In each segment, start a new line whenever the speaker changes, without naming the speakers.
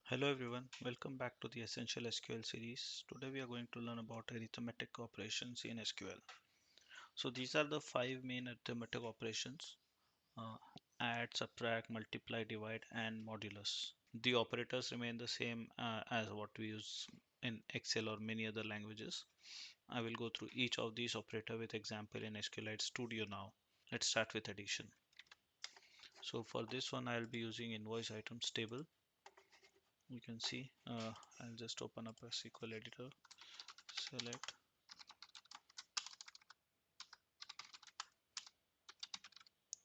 Hello everyone, welcome back to the Essential SQL series. Today we are going to learn about arithmetic operations in SQL. So these are the five main arithmetic operations: uh, add, subtract, multiply, divide, and modulus. The operators remain the same as what we use in Excel or many other languages. I will go through each of these operator with example in SQLite Studio now. Let's start with addition. So for this one I'll be using invoice items table. You can see I'll just open up a SQL editor, select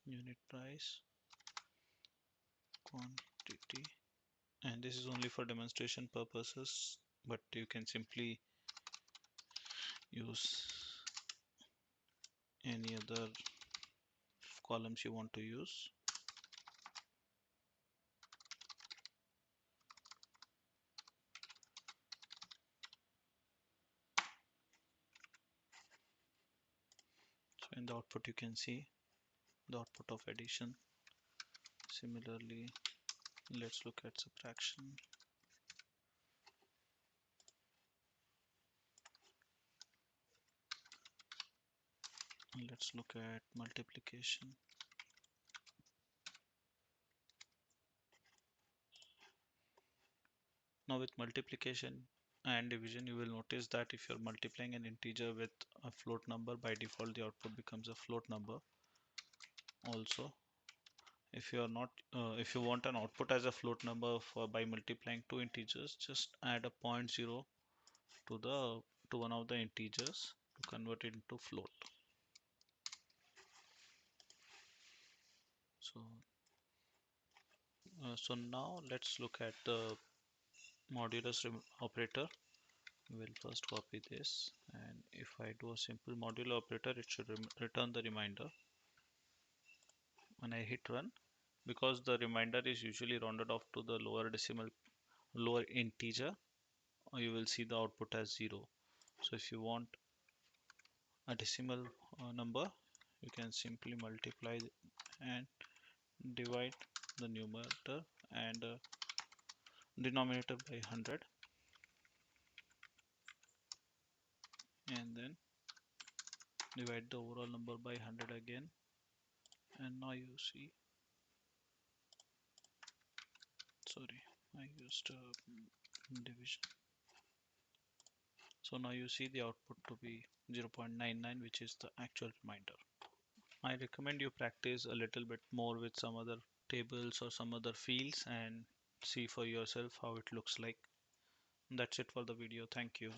unit price, quantity, and this is only for demonstration purposes, but you can simply use any other columns you want to use. So in the output you can see the output of addition. Similarly, let's look at subtraction. Let's look at multiplication. Now with multiplication and division, you will notice that if you're multiplying an integer with a float number, by default the output becomes a float number. Also, if you are not if you want an output as a float number for by multiplying two integers, just add a 0.0 to the to one of the integers to convert it into float. So now let's look at the modulus operator. We'll first copy this, and if I do a simple modulo operator, it should return the remainder when I hit run, because the remainder is usually rounded off to the lower integer. You will see the output as 0. So if you want a decimal number, you can simply multiply and divide the numerator and denominator by 100, and then divide the overall number by 100 again, and now you see, sorry, I used division. So now you see the output to be 0.99, which is the actual remainder. I recommend you practice a little bit more with some other tables or some other fields and see for yourself how it looks like. That's it for the video. Thank you.